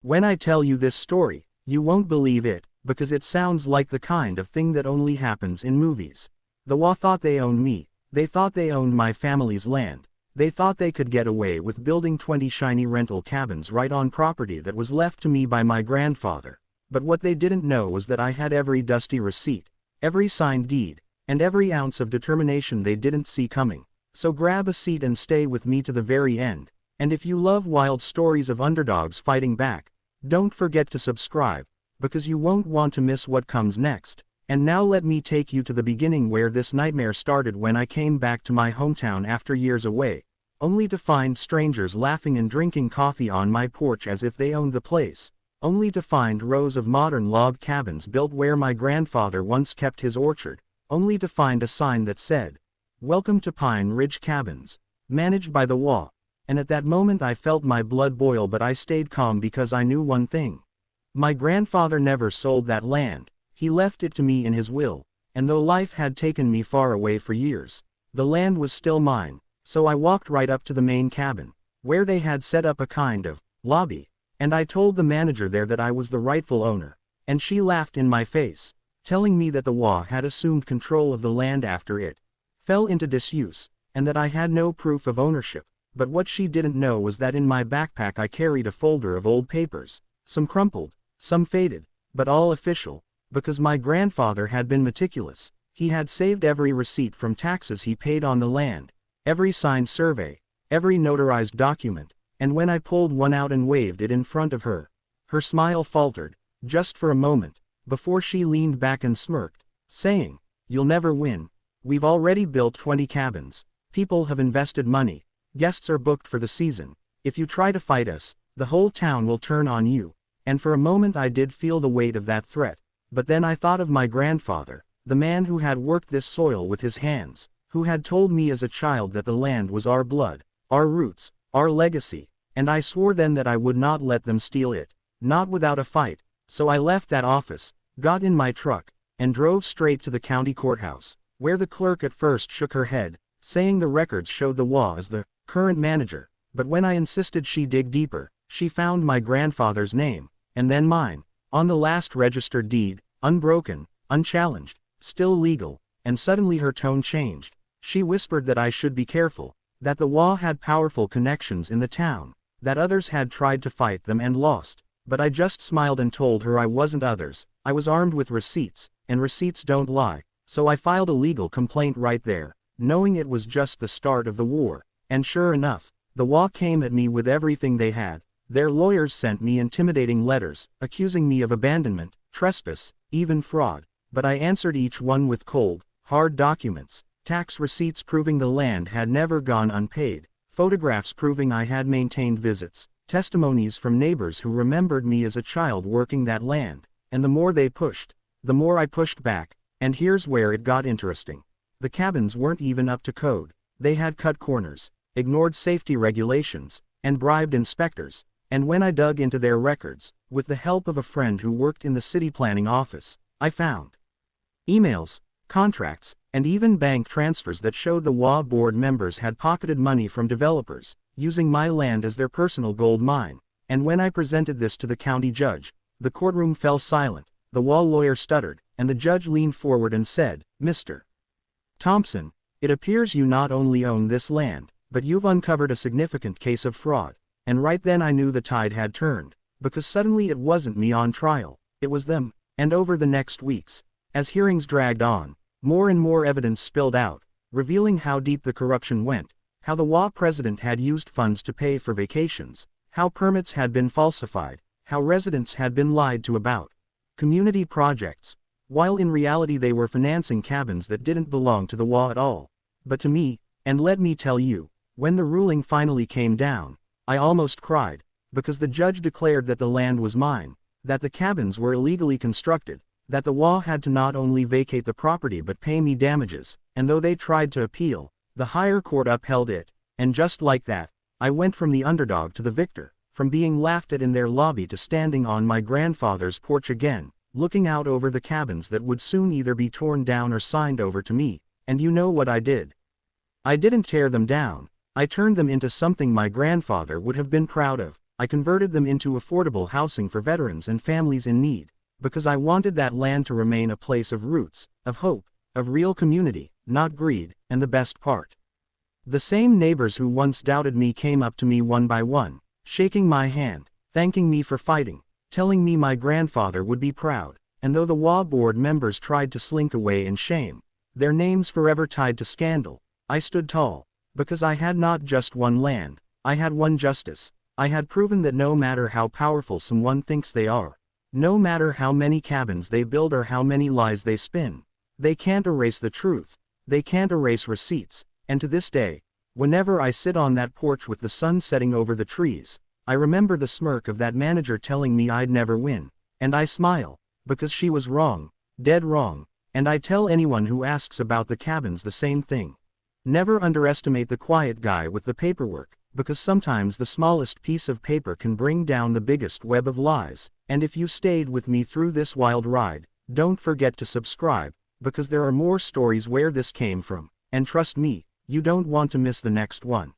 When I tell you this story, you won't believe it, because it sounds like the kind of thing that only happens in movies. The HOA thought they owned me, they thought they owned my family's land, they thought they could get away with building 20 shiny rental cabins right on property that was left to me by my grandfather. But what they didn't know was that I had every dusty receipt, every signed deed, and every ounce of determination they didn't see coming. So grab a seat and stay with me to the very end, and if you love wild stories of underdogs fighting back, don't forget to subscribe, because you won't want to miss what comes next. And now let me take you to the beginning where this nightmare started when I came back to my hometown after years away, only to find strangers laughing and drinking coffee on my porch as if they owned the place, only to find rows of modern log cabins built where my grandfather once kept his orchard, only to find a sign that said, "Welcome to Pine Ridge Cabins, managed by the HOA." And at that moment I felt my blood boil, but I stayed calm because I knew one thing. My grandfather never sold that land, he left it to me in his will, and though life had taken me far away for years, the land was still mine. So I walked right up to the main cabin, where they had set up a kind of lobby, and I told the manager there that I was the rightful owner, and she laughed in my face, telling me that the HOA had assumed control of the land after it fell into disuse, and that I had no proof of ownership. But what she didn't know was that in my backpack I carried a folder of old papers, some crumpled, some faded, but all official, because my grandfather had been meticulous. He had saved every receipt from taxes he paid on the land, every signed survey, every notarized document, and when I pulled one out and waved it in front of her, her smile faltered, just for a moment, before she leaned back and smirked, saying, "You'll never win. We've already built 20 cabins, people have invested money, guests are booked for the season. If you try to fight us, the whole town will turn on you." And for a moment I did feel the weight of that threat, but then I thought of my grandfather, the man who had worked this soil with his hands, who had told me as a child that the land was our blood, our roots, our legacy, and I swore then that I would not let them steal it, not without a fight. So I left that office, got in my truck, and drove straight to the county courthouse, where the clerk at first shook her head, saying the records showed the HOA as the current manager, but when I insisted she dig deeper, she found my grandfather's name, and then mine, on the last registered deed, unbroken, unchallenged, still legal, and suddenly her tone changed. She whispered that I should be careful, that the HOA had powerful connections in the town, that others had tried to fight them and lost, but I just smiled and told her I wasn't others. I was armed with receipts, and receipts don't lie, so I filed a legal complaint right there, knowing it was just the start of the war. And sure enough, the HOA came at me with everything they had. Their lawyers sent me intimidating letters, accusing me of abandonment, trespass, even fraud, but I answered each one with cold, hard documents, tax receipts proving the land had never gone unpaid, photographs proving I had maintained visits, testimonies from neighbors who remembered me as a child working that land, and the more they pushed, the more I pushed back. And here's where it got interesting. The cabins weren't even up to code. They had cut corners, ignored safety regulations, and bribed inspectors. And when I dug into their records, with the help of a friend who worked in the city planning office, I found emails, contracts, and even bank transfers that showed the HOA board members had pocketed money from developers, using my land as their personal gold mine. And when I presented this to the county judge, the courtroom fell silent, the HOA lawyer stuttered, and the judge leaned forward and said, "Mr. Thompson, it appears you not only own this land, but you've uncovered a significant case of fraud." And right then I knew the tide had turned, because suddenly it wasn't me on trial, it was them. And over the next weeks, as hearings dragged on, more and more evidence spilled out, revealing how deep the corruption went, how the HOA president had used funds to pay for vacations, how permits had been falsified, how residents had been lied to about community projects, while in reality they were financing cabins that didn't belong to the HOA at all, but to me. And let me tell you, when the ruling finally came down, I almost cried, because the judge declared that the land was mine, that the cabins were illegally constructed, that the HOA had to not only vacate the property but pay me damages, and though they tried to appeal, the higher court upheld it. And just like that, I went from the underdog to the victor, from being laughed at in their lobby to standing on my grandfather's porch again, looking out over the cabins that would soon either be torn down or signed over to me. And you know what I did? I didn't tear them down. I turned them into something my grandfather would have been proud of. I converted them into affordable housing for veterans and families in need, because I wanted that land to remain a place of roots, of hope, of real community, not greed. And the best part. The same neighbors who once doubted me came up to me one by one, shaking my hand, thanking me for fighting, telling me my grandfather would be proud. And though the HOA board members tried to slink away in shame, their names forever tied to scandal, I stood tall, because I had not just one land, I had one justice. I had proven that no matter how powerful someone thinks they are, no matter how many cabins they build or how many lies they spin, they can't erase the truth, they can't erase receipts. And to this day, whenever I sit on that porch with the sun setting over the trees, I remember the smirk of that manager telling me I'd never win, and I smile, because she was wrong, dead wrong. And I tell anyone who asks about the cabins the same thing. Never underestimate the quiet guy with the paperwork, because sometimes the smallest piece of paper can bring down the biggest web of lies. And if you stayed with me through this wild ride, don't forget to subscribe, because there are more stories where this came from, and trust me, you don't want to miss the next one.